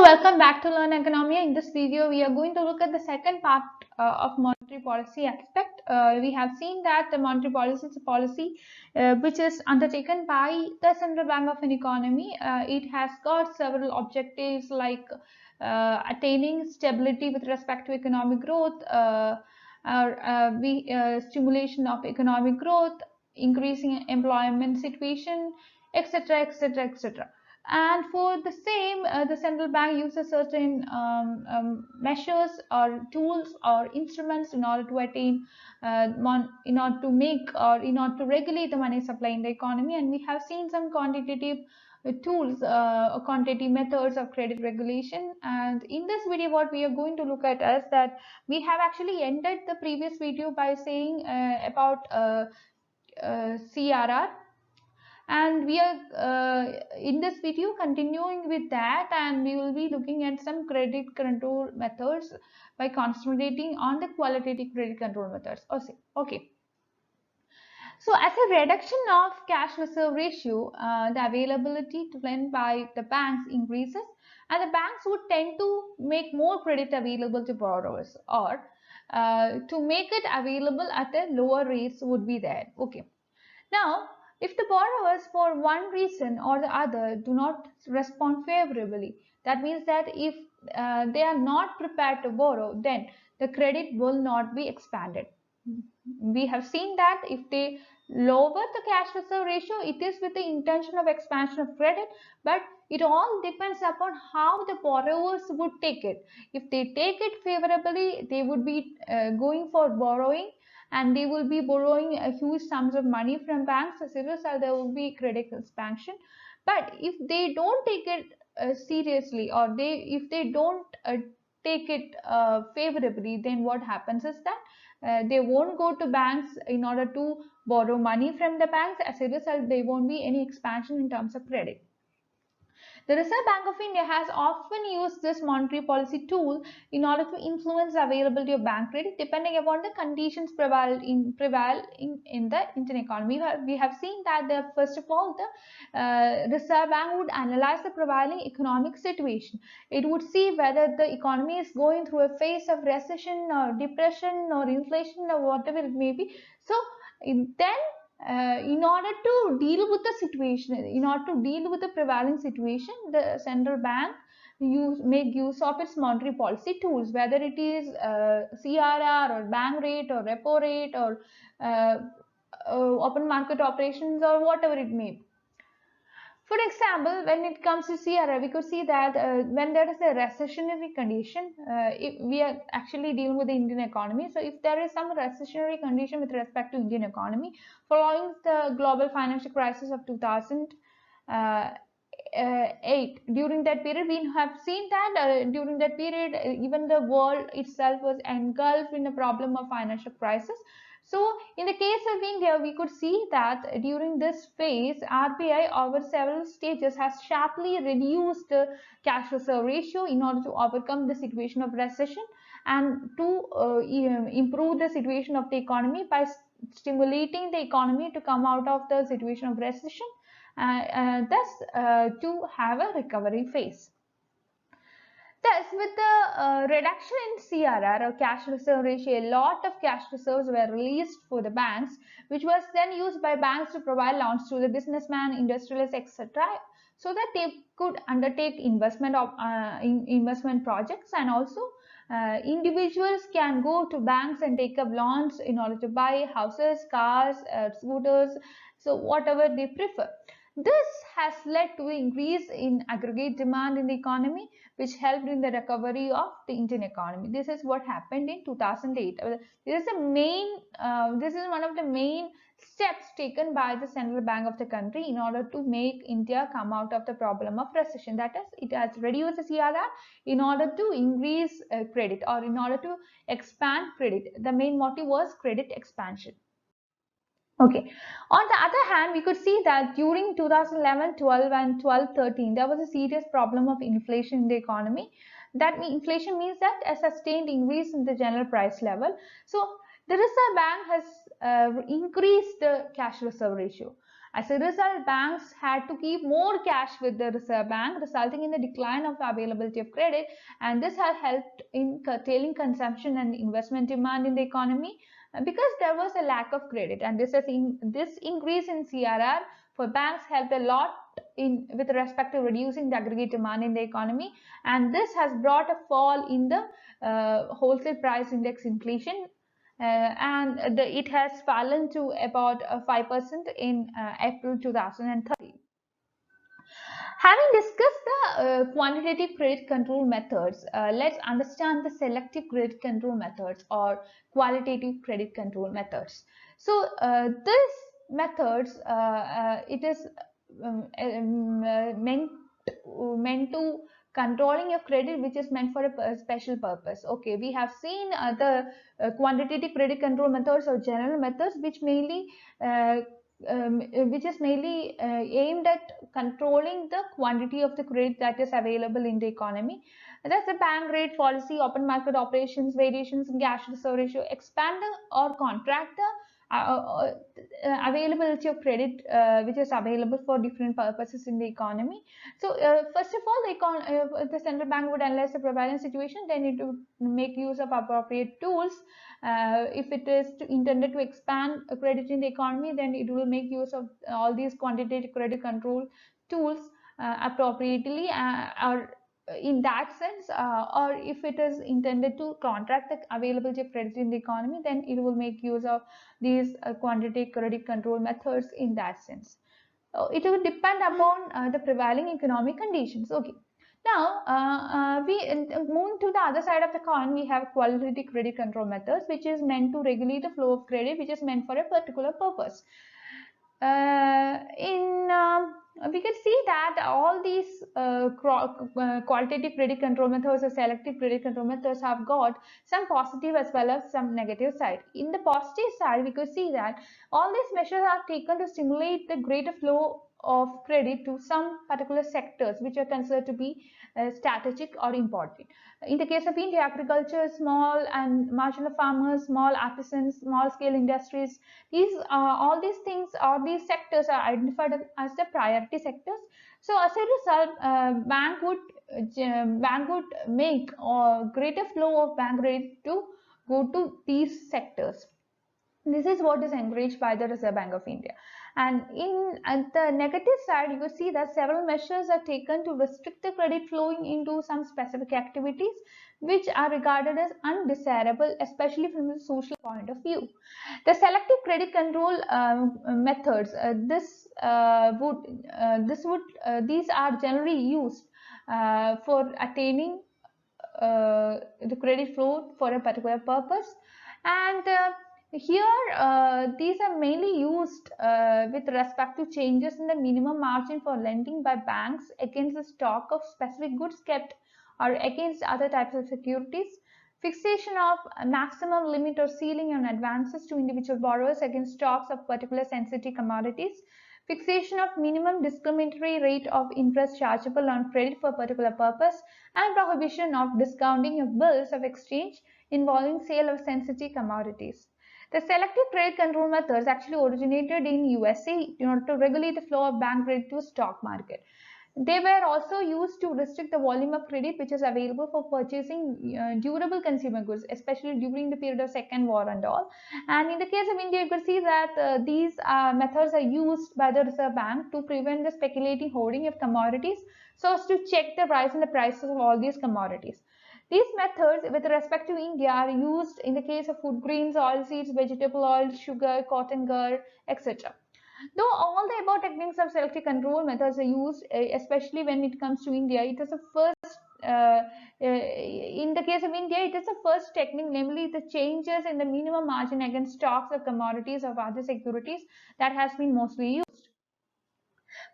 welcome back to Learn Economia. In this video, we are going to look at the second part of monetary policy aspect. We have seen that the monetary policy is a policy which is undertaken by the Central Bank of an economy. It has got several objectives like attaining stability with respect to economic growth, stimulation of economic growth, increasing employment situation, etc., etc., etc. And for the same, the central bank uses certain measures or tools or instruments in order to attain, in order to make or in order to regulate the money supply in the economy. And we have seen some quantitative tools or quantitative methods of credit regulation. And in this video, what we are going to look at is that we have actually ended the previous video by saying about CRR. And we are in this video continuing with that, and we will be looking at some credit control methods by concentrating on the qualitative credit control methods. Okay. So as a reduction of cash reserve ratio, the availability to lend by the banks increases, and the banks would tend to make more credit available to borrowers, or to make it available at a lower rates would be there. Okay. Now, if the borrowers for one reason or the other do not respond favorably, that means that if they are not prepared to borrow, then the credit will not be expanded. We have seen that if they lower the cash reserve ratio, it is with the intention of expansion of credit, but it all depends upon how the borrowers would take it. If they take it favorably, they would be going for borrowing, and they will be borrowing a huge sums of money from banks. As a result, there will be credit expansion. But if they don't take it seriously, or if they don't take it favorably, then what happens is that they won't go to banks in order to borrow money from the banks. As a result, there won't be any expansion in terms of credit. The Reserve Bank of India has often used this monetary policy tool in order to influence the availability of bank credit depending upon the conditions prevail in the Indian economy. We have seen that first of all, the Reserve Bank would analyze the prevailing economic situation. It would see whether the economy is going through a phase of recession or depression or inflation or whatever it may be. So then in order to deal with the situation, in order to deal with the prevailing situation, the central bank make use of its monetary policy tools, whether it is CRR or bank rate or repo rate or open market operations or whatever it may be. For example, when it comes to CRR, we could see that when there is a recessionary condition, we are actually dealing with the Indian economy. So if there is some recessionary condition with respect to Indian economy, following the global financial crisis of 2008, during that period, we have seen that during that period, even the world itself was engulfed in a problem of financial crisis. So in the case of India, we could see that during this phase, RBI over several stages has sharply reduced the cash reserve ratio in order to overcome the situation of recession and to improve the situation of the economy by stimulating the economy to come out of the situation of recession, thus to have a recovery phase. Thus, with the reduction in CRR or cash reserve ratio, a lot of cash reserves were released for the banks, which was then used by banks to provide loans to the businessmen, industrialists, etc., so that they could undertake investment projects, and also individuals can go to banks and take up loans in order to buy houses, cars, scooters, so whatever they prefer. This has led to an increase in aggregate demand in the economy, which helped in the recovery of the Indian economy. This is what happened in 2008. This is one of the main steps taken by the central bank of the country in order to make India come out of the problem of recession. That is, it has reduced the CRR in order to increase credit, or in order to expand credit. The main motive was credit expansion. Okay. On the other hand, we could see that during 2011, 12 and 12, 13, there was a serious problem of inflation in the economy. That inflation means that a sustained increase in the general price level. So the Reserve Bank has increased the cash reserve ratio. As a result, banks had to keep more cash with the Reserve Bank, resulting in the decline of the availability of credit, and this has helped in curtailing consumption and investment demand in the economy because there was a lack of credit, and this increase in CRR for banks helped a lot in with respect to reducing the aggregate demand in the economy, and this has brought a fall in the wholesale price index inflation, and it has fallen to about 5% in April 2013. Having discussed the quantitative credit control methods, let's understand the selective credit control methods or qualitative credit control methods. So this methods, it is meant to controlling your credit, which is meant for a special purpose. Okay, we have seen the quantitative credit control methods or general methods, which mainly which is mainly aimed at controlling the quantity of the credit that is available in the economy. That's the bank rate policy, open market operations, variations in cash reserve ratio, expand or contract the availability of credit which is available for different purposes in the economy. So first of all, the central bank would analyze the prevalent situation, then it would make use of appropriate tools. If it is intended to expand credit in the economy, then it will make use of all these quantitative credit control tools appropriately, or in that sense, or if it is intended to contract the availability of credit in the economy, then it will make use of these quantitative credit control methods in that sense. It will depend upon the prevailing economic conditions. Okay. Now, moving to the other side of the coin, we have qualitative credit control methods, which is meant to regulate the flow of credit, which is meant for a particular purpose. We can see that all these qualitative credit control methods or selective credit control methods have got some positive as well as some negative side. In the positive side, we could see that all these measures are taken to stimulate the greater flow of credit to some particular sectors which are considered to be strategic or important. In the case of India, agriculture, small and marginal farmers, small artisans, small scale industries, all these things or these sectors are identified as the priority sectors. So as a result, bank would make a greater flow of bank credit to go to these sectors. This is what is encouraged by the Reserve Bank of India. And at the negative side, you will see that several measures are taken to restrict the credit flowing into some specific activities which are regarded as undesirable, especially from the social point of view. The selective credit control methods, these are generally used for attaining the credit flow for a particular purpose, and here these are mainly used with respect to changes in the minimum margin for lending by banks against the stock of specific goods kept or against other types of securities, fixation of a maximum limit or ceiling on advances to individual borrowers against stocks of particular sensitive commodities, fixation of minimum discriminatory rate of interest chargeable on credit for a particular purpose, and prohibition of discounting of bills of exchange involving sale of sensitive commodities. The selective credit control methods actually originated in USA in order to regulate the flow of bank credit to stock market. They were also used to restrict the volume of credit which is available for purchasing durable consumer goods, especially during the period of Second War and all. And in the case of India, you could see that these methods are used by the Reserve Bank to prevent the speculating hoarding of commodities so as to check the rise in the prices of all these commodities. These methods with respect to India are used in the case of food grains, oilseeds, vegetable oil, sugar, cotton gur, etc. Though all the above techniques of selective control methods are used, especially when it comes to India, it is the first, in the case of India, it is the first technique, namely the changes in the minimum margin against stocks of commodities or other securities that has been mostly used.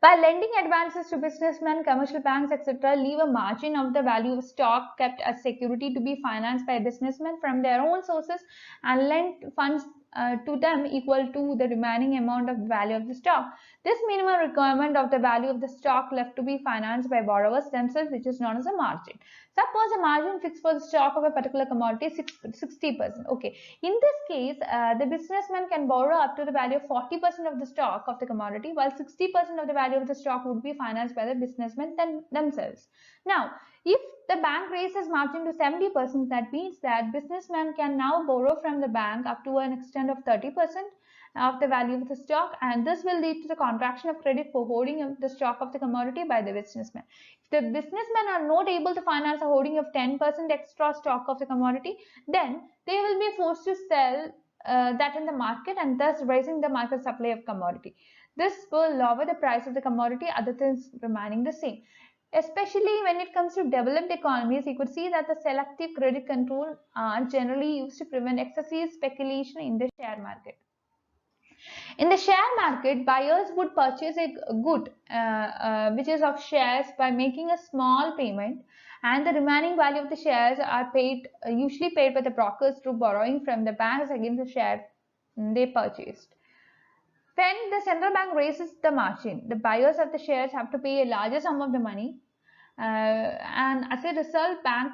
By lending advances to businessmen, commercial banks, etc., leave a margin of the value of stock kept as security to be financed by businessmen from their own sources and lend funds to them equal to the remaining amount of the value of the stock. This minimum requirement of the value of the stock left to be financed by borrowers themselves, which is known as a margin. Suppose a margin fixed for the stock of a particular commodity is 60%. Okay, in this case, the businessman can borrow up to the value of 40% of the stock of the commodity, while 60% of the value of the stock would be financed by the businessmen themselves. Now, if the bank raises margin to 70%, that means that businessman can now borrow from the bank up to an extent of 30% of the value of the stock, and this will lead to the contraction of credit for holding of the stock of the commodity by the businessman. If the businessmen are not able to finance a holding of 10% extra stock of the commodity, then they will be forced to sell that in the market, and thus raising the market supply of commodity. This will lower the price of the commodity, other things remaining the same. Especially when it comes to developed economies, you could see that the selective credit control are generally used to prevent excessive speculation in the share market. In the share market, buyers would purchase a good, which is of shares, by making a small payment, and the remaining value of the shares are paid, usually paid by the brokers through borrowing from the banks against the share they purchased. When the central bank raises the margin, the buyers of the shares have to pay a larger sum of the money, and as a result, bank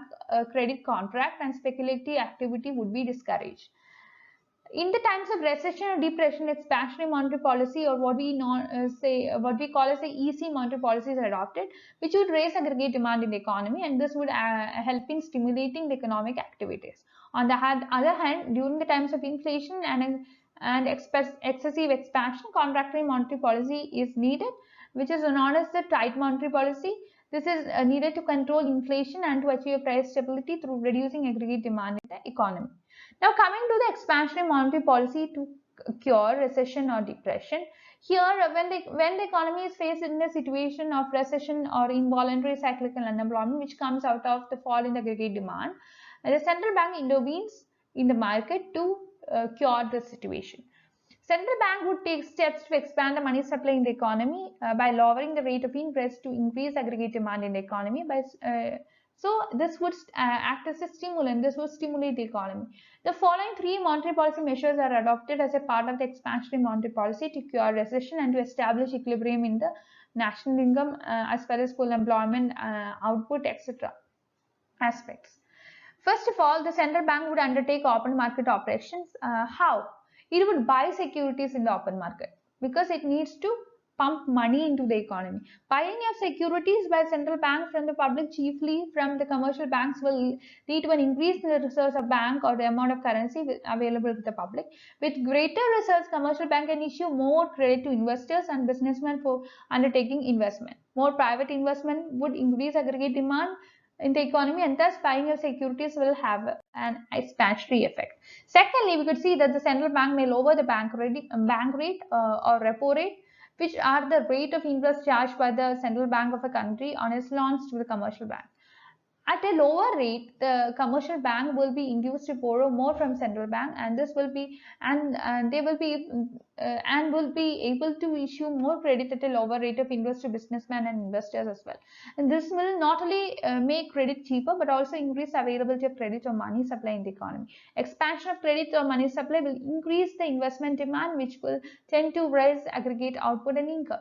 credit contract and speculative activity would be discouraged. In the times of recession or depression, expansionary monetary policy, or what we what we call as the easy monetary policy, is adopted, which would raise aggregate demand in the economy, and this would help in stimulating the economic activities. On the other hand, during the times of inflation and excessive expansion, contractionary monetary policy is needed, which is known as the tight monetary policy. This is needed to control inflation and to achieve price stability through reducing aggregate demand in the economy. Now, coming to the expansionary monetary policy to cure recession or depression. Here, when the economy is faced in a situation of recession or involuntary cyclical unemployment, which comes out of the fall in the aggregate demand, the central bank intervenes in the market to cure the situation. Central bank would take steps to expand the money supply in the economy by lowering the rate of interest to increase aggregate demand in the economy. So this would act as a stimulant. This would stimulate the economy. The following three monetary policy measures are adopted as a part of the expansionary monetary policy to cure recession and to establish equilibrium in the national income, as well as full employment, output, etc. aspects. First of all, the central bank would undertake open market operations. How? It would buy securities in the open market because it needs to pump money into the economy. Buying of securities by central bank from the public, chiefly from the commercial banks, will lead to an increase in the reserves of bank or the amount of currency available to the public. With greater reserves, commercial bank can issue more credit to investors and businessmen for undertaking investment. More private investment would increase aggregate demand in the economy, and thus buying of securities will have an expansionary effect. Secondly, we could see that the central bank may lower the bank rate or repo rate, which are the rate of interest charged by the central bank of a country on its loans to the commercial bank. At a lower rate, the commercial bank will be induced to borrow more from central bank, and this will be they will be and will be able to issue more credit at a lower rate of interest to businessmen and investors as well. And this will not only make credit cheaper, but also increase availability of credit or money supply in the economy. Expansion of credit or money supply will increase the investment demand, which will tend to raise aggregate output and income.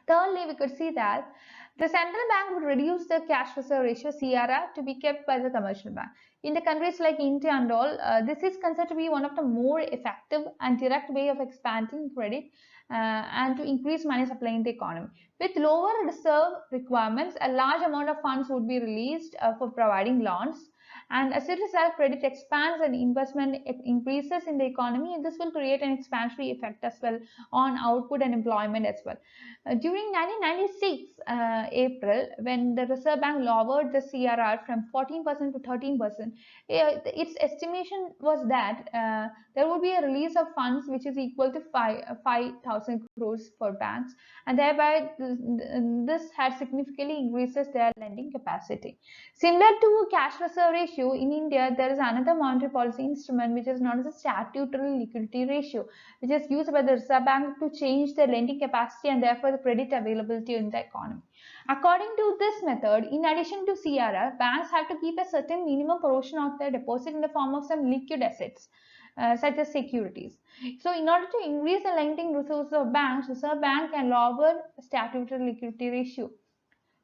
Thirdly, we could see that the central bank would reduce the cash reserve ratio (CRR) to be kept by the commercial bank. In the countries like India and all, this is considered to be one of the more effective and direct way of expanding credit and to increase money supply in the economy. With lower reserve requirements, a large amount of funds would be released for providing loans. And as a result, credit expands and investment increases in the economy, and this will create an expansionary effect as well on output and employment as well. During 1996 April, when the Reserve Bank lowered the CRR from 14% to 13%, its estimation was that there would be a release of funds which is equal to 5,000 crores for banks, and thereby this had significantly increases their lending capacity. Similar to cash reserve ratio, in India there is another monetary policy instrument which is known as a statutory liquidity ratio, which is used by the Reserve Bank to change the lending capacity and therefore the credit availability in the economy. According to this method, in addition to CRR, banks have to keep a certain minimum portion of their deposit in the form of some liquid assets, such as securities. So in order to increase the lending resources of banks, Reserve Bank can lower statutory liquidity ratio.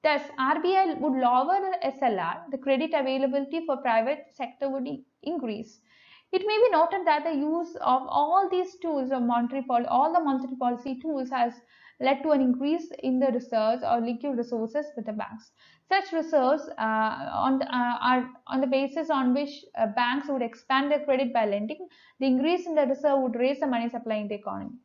Thus, RBI would lower the SLR, the credit availability for private sector would increase. It may be noted that the use of all these tools of all the monetary policy tools has led to an increase in the reserves or liquid resources with the banks. Such reserves are on the basis on which banks would expand their credit by lending. The increase in the reserve would raise the money supply in the economy.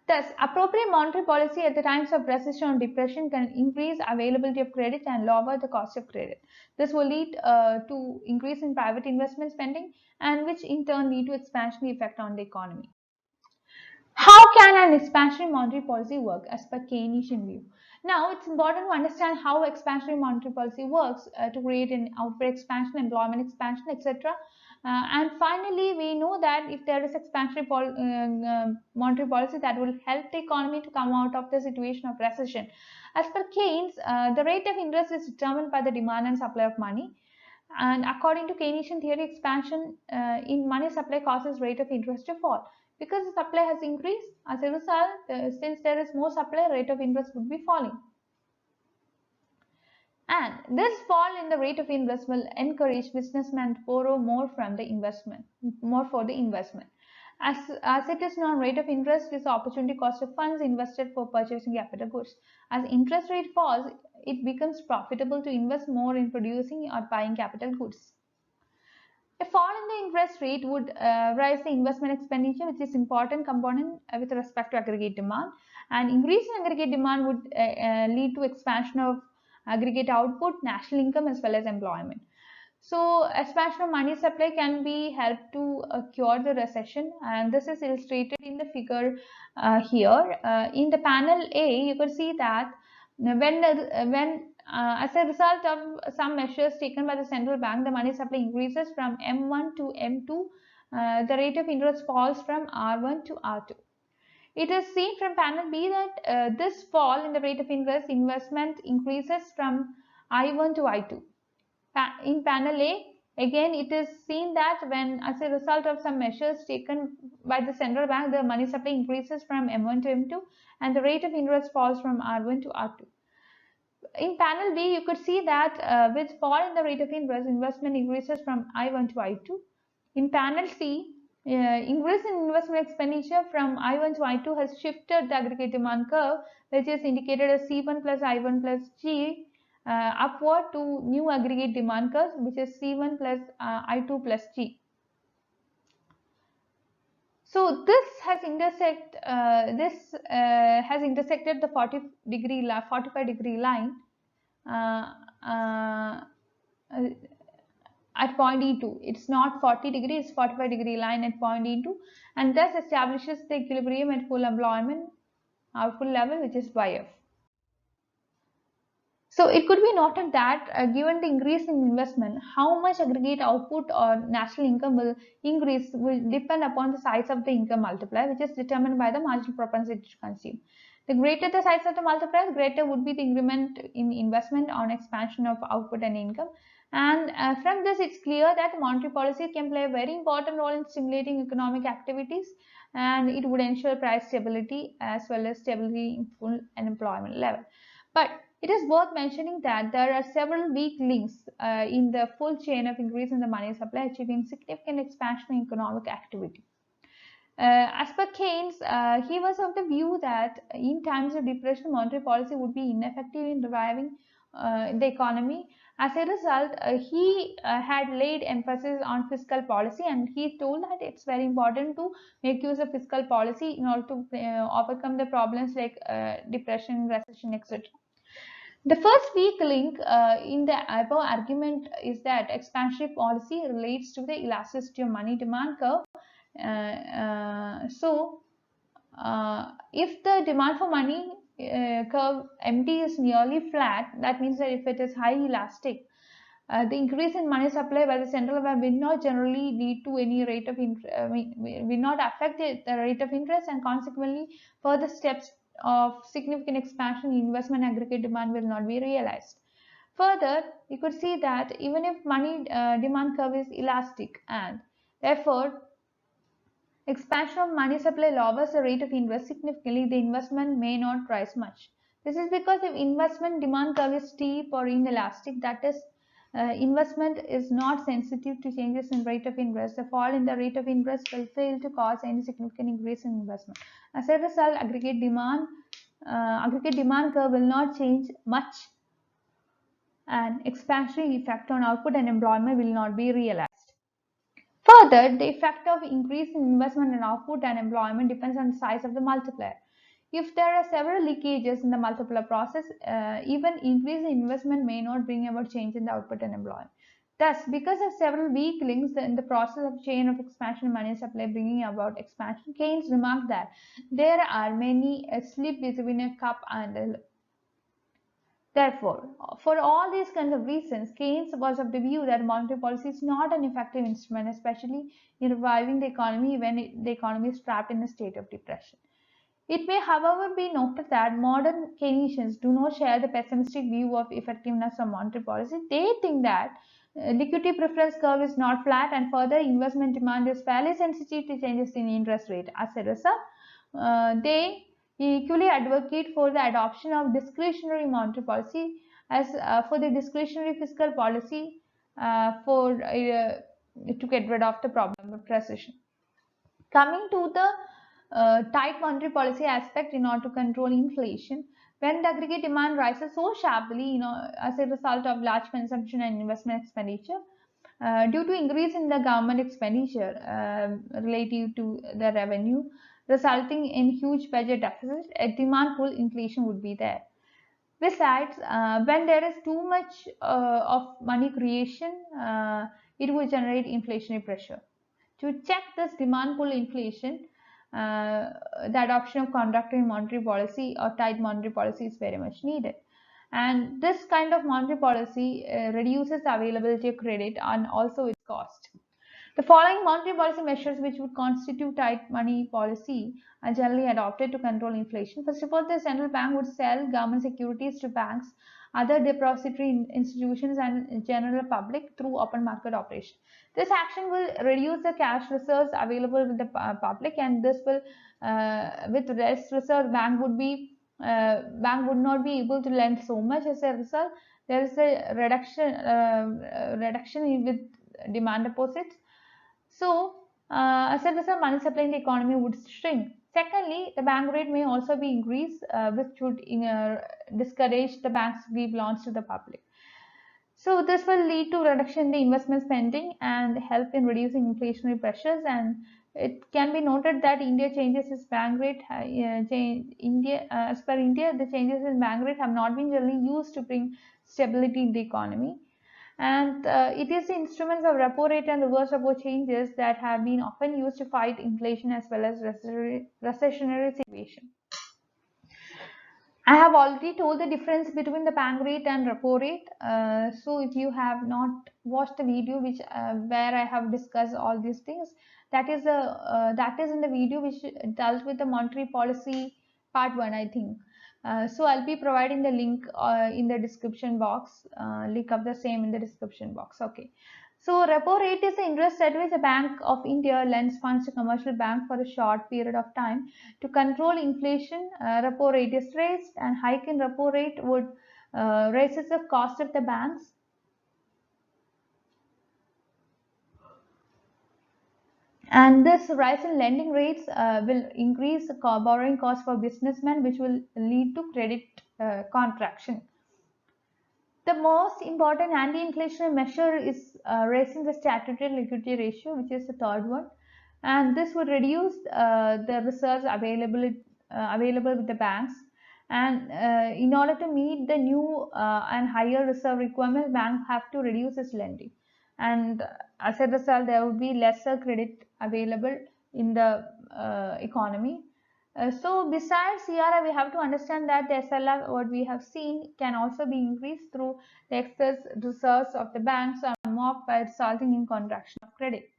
Thus, appropriate monetary policy at the times of recession or depression can increase availability of credit and lower the cost of credit. This will lead to increase in private investment spending, and which in turn lead to expansionary effect on the economy. How can an expansionary monetary policy work as per Keynesian view? Now, it's important to understand how expansionary monetary policy works to create an output expansion, employment expansion, etc. And finally, we know that if there is expansionary monetary policy, that will help the economy to come out of the situation of recession. As per Keynes, the rate of interest is determined by the demand and supply of money. And according to Keynesian theory, expansion in money supply causes rate of interest to fall. Because the supply has increased, as a result, since there is more supply, rate of interest would be falling. And this fall in the rate of interest will encourage businessmen to borrow more from the investment, more for the investment. As it is known, rate of interest is the opportunity cost of funds invested for purchasing capital goods. As interest rate falls, it becomes profitable to invest more in producing or buying capital goods. A fall in the interest rate would rise the investment expenditure, which is important component with respect to aggregate demand. And increase in aggregate demand would lead to expansion of aggregate output, national income, as well as employment. So expansion of money supply can be helped to cure the recession, and this is illustrated in the figure here. In the panel A, you could see that when as a result of some measures taken by the central bank, the money supply increases from M1 to M2. The rate of interest falls from R1 to R2. It is seen from panel B that this fall in the rate of interest investment increases from I1 to I2. In panel A, again it is seen that when as a result of some measures taken by the central bank, the money supply increases from M1 to M2 and the rate of interest falls from R1 to R2. In panel B, you could see that with fall in the rate of interest, investment increases from I1 to I2. In panel C, increase in investment expenditure from I1 to I2 has shifted the aggregate demand curve, which is indicated as C1 plus I1 plus G, upward to new aggregate demand curve, which is C1 plus I2 plus G. So this has intersected the 45 degree line at point E2. It's not 40 degree, it's 45 degree line at point E2, and thus establishes the equilibrium at full employment output level, which is YF. So it could be noted that given the increase in investment, how much aggregate output or national income will increase will depend upon the size of the income multiplier, which is determined by the marginal propensity to consume. The greater the size of the multiplier, greater would be the increment in investment on expansion of output and income. And from this, it's clear that monetary policy can play a very important role in stimulating economic activities, and it would ensure price stability as well as stability in full unemployment level. But it is worth mentioning that there are several weak links in the full chain of increase in the money supply, achieving significant expansion in economic activity. As per Keynes, he was of the view that in times of depression, monetary policy would be ineffective in reviving the economy. As a result, he had laid emphasis on fiscal policy, and he told that it's very important to make use of fiscal policy in order to overcome the problems like depression, recession, etc. The first weak link in the above argument is that expansionary policy relates to the elasticity of money demand curve. If the demand for money curve MT is nearly flat, that means that if it is high elastic, the increase in money supply by the central bank will not generally lead to any rate of will not affect the rate of interest, and consequently further steps of significant expansion in investment aggregate demand will not be realized. Further, you could see that even if money demand curve is elastic and therefore expansion of money supply lowers the rate of interest significantly, the investment may not rise much. This is because if investment demand curve is steep or inelastic, that is, investment is not sensitive to changes in rate of interest, the fall in the rate of interest will fail to cause any significant increase in investment. As a result, aggregate demand curve will not change much and expansionary effect on output and employment will not be realized. Further, the effect of increase in investment and output and employment depends on the size of the multiplier. If there are several leakages in the multiplier process, even increase in investment may not bring about change in the output and employment. Thus, because of several weak links in the process of chain of expansion and money supply bringing about expansion, Keynes remarked that there are many a slip between a cup and a lip. Therefore, for all these kinds of reasons, Keynes was of the view that monetary policy is not an effective instrument, especially in reviving the economy when the economy is trapped in a state of depression. It may, however, be noted that modern Keynesians do not share the pessimistic view of effectiveness of monetary policy. They think that liquidity preference curve is not flat and further investment demand is fairly sensitive to changes in interest rate. As a result, they equally advocate for the adoption of discretionary monetary policy as for the discretionary fiscal policy to get rid of the problem of recession. Coming to the tight monetary policy aspect in order to control inflation, when the aggregate demand rises so sharply, as a result of large consumption and investment expenditure, due to increase in the government expenditure relative to the revenue, resulting in huge budget deficit, a demand pull inflation would be there. Besides, when there is too much of money creation, it will generate inflationary pressure. To check this demand pull inflation, the adoption of contractionary monetary policy or tight monetary policy is very much needed. And this kind of monetary policy reduces the availability of credit and also its cost. The following monetary policy measures, which would constitute tight money policy, are generally adopted to control inflation. First of all, the central bank would sell government securities to banks, other depository institutions, and general public through open market operation. This action will reduce the cash reserves available with the public, and this will, with less reserve, bank would not be able to lend so much. As a result, there is a reduction with demand deposits. So, as a result, money supply in the economy would shrink. Secondly, the bank rate may also be increased, which would discourage the banks to give loans to the public. So, this will lead to reduction in the investment spending and help in reducing inflationary pressures. And it can be noted that India changes its bank rate. As per India, the changes in bank rate have not been generally used to bring stability in the economy. And it is the instruments of repo rate and reverse repo changes that have been often used to fight inflation as well as recessionary situation. I have already told the difference between the bank rate and repo rate. So if you have not watched the video where I have discussed all these things, that is in the video which dealt with the monetary policy part 1, I think. So I'll be providing the link in the description box, link of the same in the description box. Okay. So repo rate is the interest at which the Bank of India lends funds to commercial bank for a short period of time. To control inflation, repo rate is raised, and hike in repo rate would raises the cost of the banks. And this rise in lending rates will increase borrowing costs for businessmen, which will lead to credit contraction. The most important anti-inflationary measure is raising the statutory liquidity ratio, which is the third one, and this would reduce the reserves available with the banks. And in order to meet the new and higher reserve requirements, banks have to reduce its lending, and as a result, there would be lesser credit available in the economy. So besides CRI, we have to understand that the SLR, what we have seen, can also be increased through the excess reserves of the banks and mocked by resulting in contraction of credit.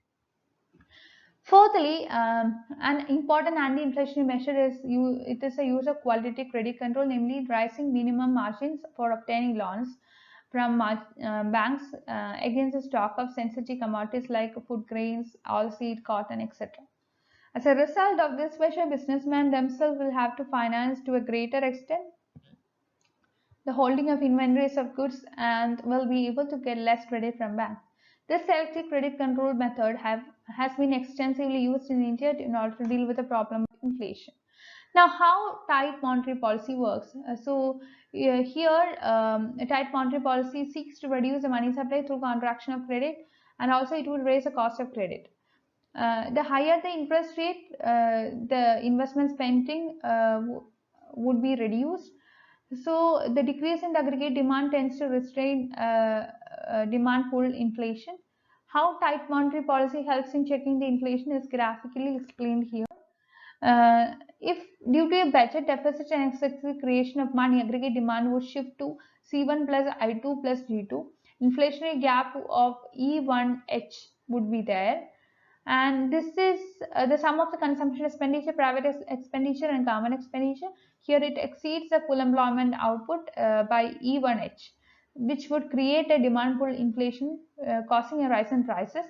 Fourthly, an important anti-inflationary measure is the use of qualitative credit control, namely raising minimum margins for obtaining loans. from banks against the stock of sensitive commodities like food grains, oilseed, cotton, etc. As a result of this pressure, businessmen themselves will have to finance to a greater extent the holding of inventories of goods and will be able to get less credit from banks. This selective credit control method has been extensively used in India in order to deal with the problem of inflation. Now, how tight monetary policy works? Here, a tight monetary policy seeks to reduce the money supply through contraction of credit, and also it will raise the cost of credit. The higher the interest rate, the investment spending would be reduced. So the decrease in the aggregate demand tends to restrain demand pull inflation. How tight monetary policy helps in checking the inflation is graphically explained here. If due to a budget deficit and excessive creation of money, aggregate demand would shift to C1 plus I2 plus G2. Inflationary gap of E1H would be there, and this is the sum of the consumption expenditure, private expenditure, and common expenditure. Here it exceeds the full employment output by E1H, which would create a demand pull inflation, causing a rise in prices.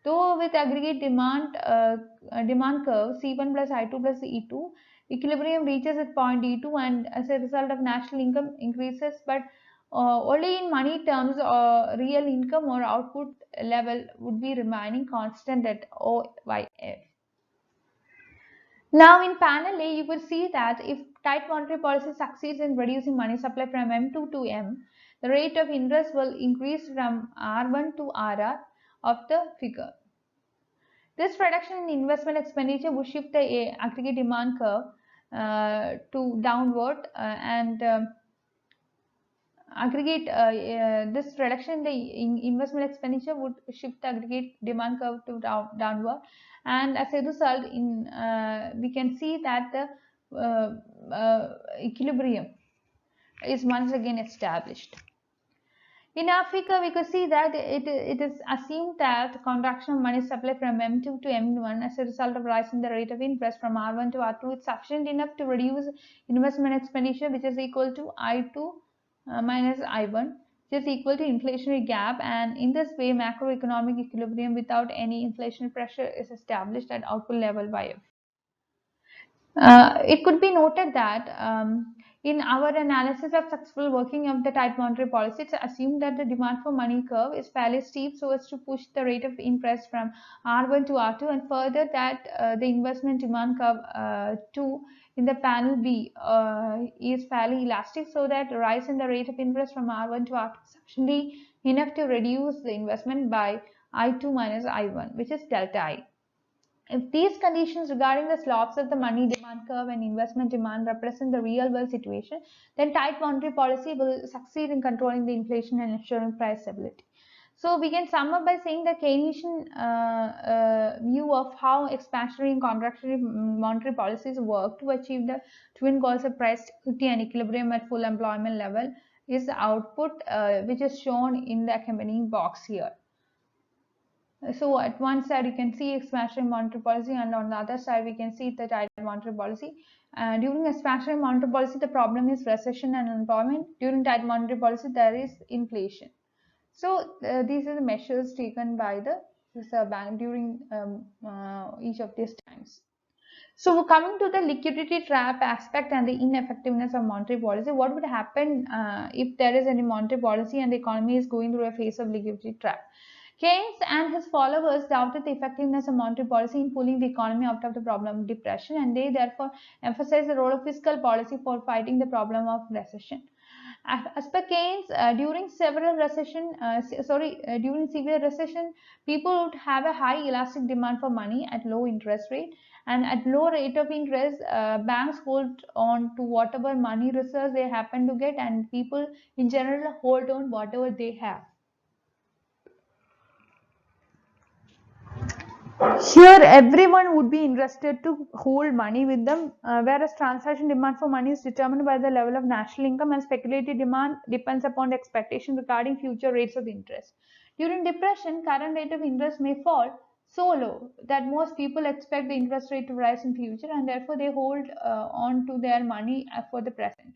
Though with aggregate demand curve C1 plus I2 plus E2, equilibrium reaches its point E2, and as a result of national income increases, but only in money terms, real income or output level would be remaining constant at OYF. Now in panel A, you could see that if tight monetary policy succeeds in reducing money supply from M2 to M, the rate of interest will increase from R1 to RR of the figure. This reduction in investment expenditure would shift the aggregate demand curve to downward and aggregate this reduction in the investment expenditure would shift the aggregate demand curve to downward, and as a result we can see that the equilibrium is once again established. In Africa, we could see that it is assumed that contraction of money supply from M2 to M1 as a result of rise in the rate of interest from R1 to R2 is sufficient enough to reduce investment expenditure, which is equal to I2 minus I1, which is equal to inflationary gap, and in this way macroeconomic equilibrium without any inflationary pressure is established at output level by F. It could be noted that in our analysis of successful working of the tight monetary policy, it's assumed that the demand for money curve is fairly steep so as to push the rate of interest from R1 to R2, and further that the investment demand curve 2 in the panel B is fairly elastic so that the rise in the rate of interest from R1 to R2 is sufficiently enough to reduce the investment by I2 minus I1, which is delta I. If these conditions regarding the slopes of the money demand curve and investment demand represent the real world situation, then tight monetary policy will succeed in controlling the inflation and ensuring price stability. So we can sum up by saying the Keynesian view of how expansionary and contractionary monetary policies work to achieve the twin goals of price stability and equilibrium at full employment level is the output, which is shown in the accompanying box here. So at one side you can see expansionary monetary policy, and on the other side we can see the tight monetary policy. During expansionary monetary policy, the problem is recession and unemployment. During tight monetary policy, there is inflation. So these are the measures taken by the Reserve Bank during each of these times. So coming to the liquidity trap aspect and the ineffectiveness of monetary policy, what would happen if there is any monetary policy and the economy is going through a phase of liquidity trap? Keynes and his followers doubted the effectiveness of monetary policy in pulling the economy out of the problem of depression, and they therefore emphasized the role of fiscal policy for fighting the problem of recession. As per Keynes, during severe recession, people would have a high elastic demand for money at low interest rate, and at low rate of interest, banks hold on to whatever money reserves they happen to get, and people in general hold on whatever they have. Here, everyone would be interested to hold money with them, whereas transaction demand for money is determined by the level of national income, and speculative demand depends upon the expectation regarding future rates of interest. During depression, current rate of interest may fall so low that most people expect the interest rate to rise in future, and therefore they hold on to their money for the present.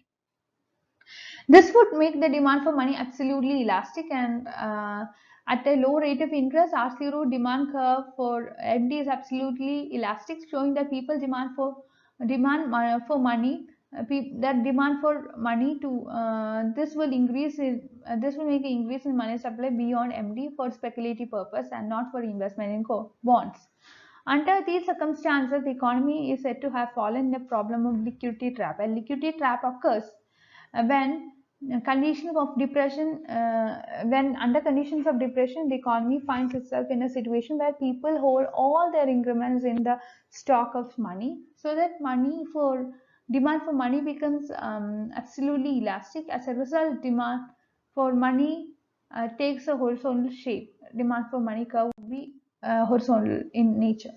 This would make the demand for money absolutely elastic, and at a low rate of interest, R0 demand curve for MD is absolutely elastic, showing that people for money. That demand for money to this will make an increase in money supply beyond MD for speculative purpose and not for investment in bonds. Under these circumstances, the economy is said to have fallen in a problem of liquidity trap. A liquidity trap occurs when conditions of depression when under conditions of depression the economy finds itself in a situation where people hold all their increments in the stock of money, so that demand for money becomes absolutely elastic. As a result, demand for money takes a horizontal shape. Demand for money curve would be horizontal in nature.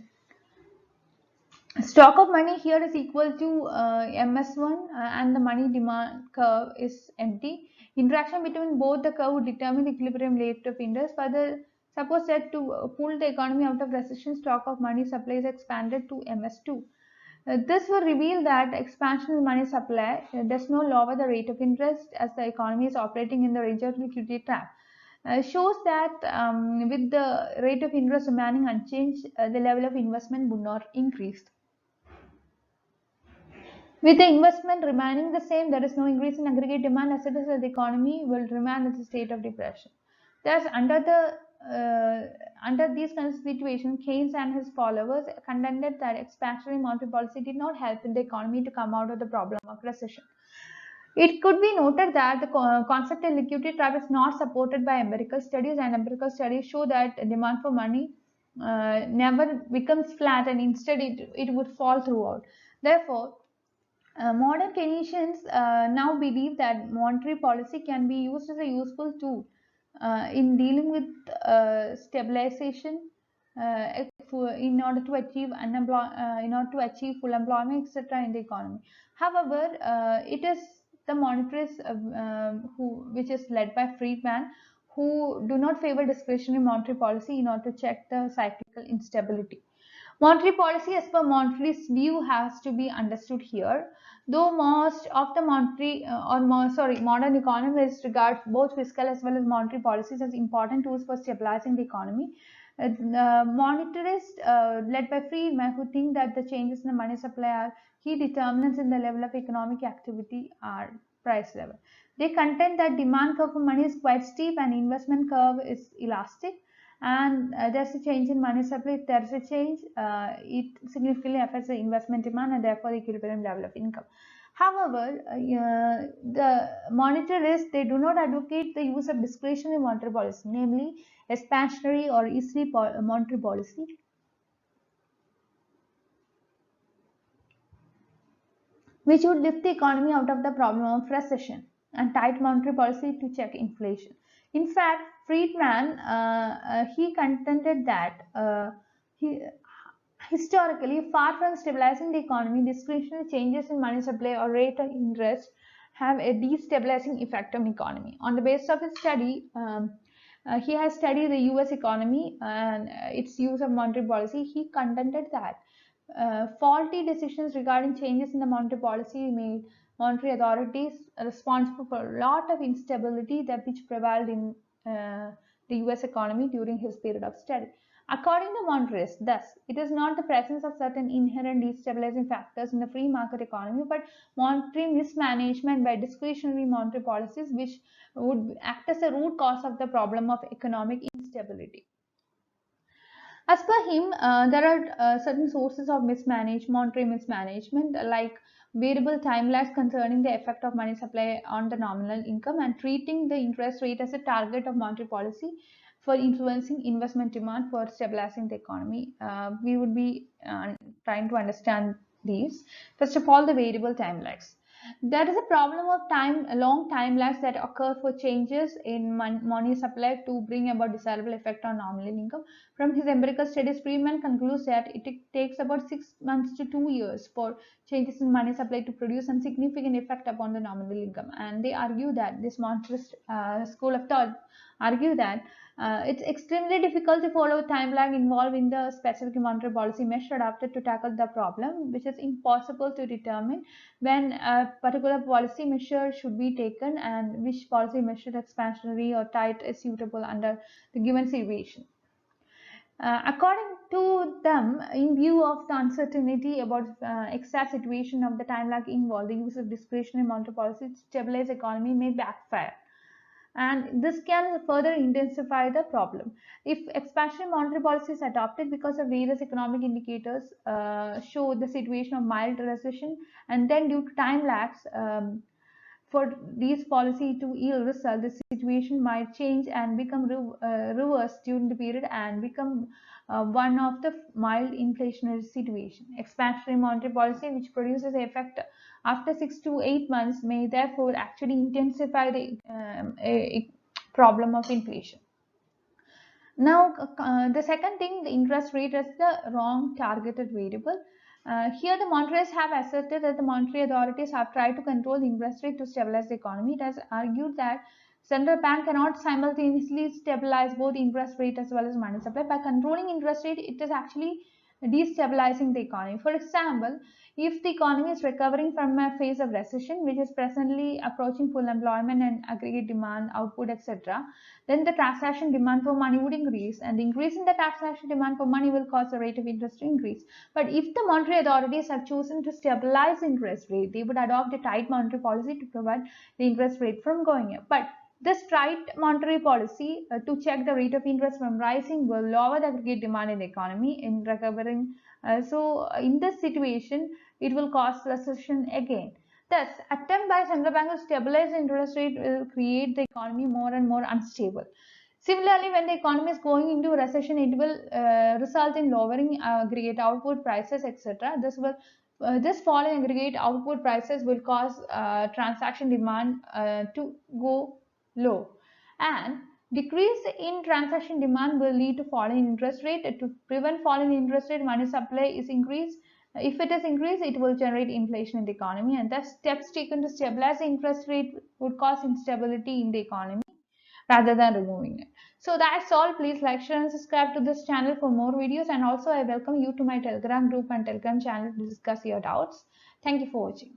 Stock of money here is equal to ms1 and the money demand curve is empty. Interaction between both the curve would determine the equilibrium rate of interest. Further, suppose that to pull the economy out of recession, stock of money supply is expanded to ms2. This will reveal that expansion in money supply does not lower the rate of interest as the economy is operating in the range of liquidity trap. Shows that with the rate of interest remaining unchanged, the level of investment would not increase. With the investment remaining the same, there is no increase in aggregate demand, as it is that the economy will remain in a state of depression. Thus, under these kind of situations, Keynes and his followers contended that expansionary monetary policy did not help in the economy to come out of the problem of recession. It could be noted that the concept of liquidity trap is not supported by empirical studies, and empirical studies show that demand for money never becomes flat, and instead it would fall throughout. Therefore, modern Keynesians now believe that monetary policy can be used as a useful tool in dealing with stabilization in order to achieve full employment, etc., in the economy. However, it is the monetarists which is led by Friedman, who do not favor discretionary monetary policy in order to check the cyclical instability. Monetary policy, as per monetarist view, has to be understood here. Though most of the modern economists regard both fiscal as well as monetary policies as important tools for stabilizing the economy, monetarists led by Friedman, who think that the changes in the money supply are key determinants in the level of economic activity are price level. They contend that demand curve for money is quite steep and investment curve is elastic, and there's a change in money supply. If there's a change, it significantly affects the investment demand and therefore the equilibrium level of income. However, the monetarists, they do not advocate the use of discretionary monetary policy, namely expansionary or easy monetary policy, which would lift the economy out of the problem of recession, and tight monetary policy to check inflation. In fact, Friedman he contended that he, historically, far from stabilizing the economy, discretionary changes in money supply or rate of interest have a destabilizing effect on the economy. On the basis of his study, he has studied the US economy and its use of monetary policy. He contended that faulty decisions regarding changes in the monetary policy made monetary authorities responsible for a lot of instability that which prevailed in the US economy during his period of study. According to monetarists, thus, it is not the presence of certain inherent destabilizing factors in the free market economy, but monetary mismanagement by discretionary monetary policies which would act as a root cause of the problem of economic instability. As per him, there are certain sources of monetary mismanagement, like variable time lags concerning the effect of money supply on the nominal income, and treating the interest rate as a target of monetary policy for influencing investment demand for stabilizing the economy. We would be trying to understand these. First of all, the variable time lags. There is a problem of long time lags that occur for changes in money supply to bring about desirable effect on nominal income. From his empirical studies, Friedman concludes that it takes about 6 months to 2 years for changes in money supply to produce some significant effect upon the nominal income. And they argue that this monetarist school of thought argue that It's extremely difficult to follow time lag involved in the specific monetary policy measure adopted to tackle the problem, which is impossible to determine when a particular policy measure should be taken and which policy measure, expansionary or tight, is suitable under the given situation. According to them, in view of the uncertainty about exact situation of the time lag involved, the use of discretionary monetary policy to stabilize economy may backfire, and this can further intensify the problem. If expansionary monetary policy is adopted because of various economic indicators show the situation of mild recession, and then due to time lags for these policy to yield result, the situation might change and become reversed during the period and become one of the mild inflationary situation. Expansionary monetary policy, which produces effect after 6 to 8 months, may therefore actually intensify the problem of inflation. Now, the second thing, the interest rate is the wrong targeted variable. Here, the monetarists have asserted that the monetary authorities have tried to control the interest rate to stabilize the economy. It has argued that central bank cannot simultaneously stabilize both interest rate as well as money supply. By controlling interest rate, it is actually destabilizing the economy. For example, if the economy is recovering from a phase of recession, which is presently approaching full employment and aggregate demand, output, etc., then the transaction demand for money would increase, and the increase in the transaction demand for money will cause the rate of interest to increase. But if the monetary authorities have chosen to stabilize interest rate, they would adopt a tight monetary policy to prevent the interest rate from going up. But this tight monetary policy to check the rate of interest from rising will lower the aggregate demand in the economy in recovering. So in this situation, it will cause recession again. Thus, attempt by central bank to stabilize the interest rate will create the economy more and more unstable. Similarly, when the economy is going into recession, it will result in lowering aggregate output prices, etc. This fall in aggregate output prices will cause transaction demand to go low, and decrease in transaction demand will lead to fall in interest rate. To prevent fall in interest rate, money supply is increased. If it is increased, it will generate inflation in the economy, and thus steps taken to stabilize the interest rate would cause instability in the economy rather than removing it. So that's all. Please like, share and subscribe to this channel for more videos, and also I welcome you to my Telegram group and Telegram channel to discuss your doubts. Thank you for watching.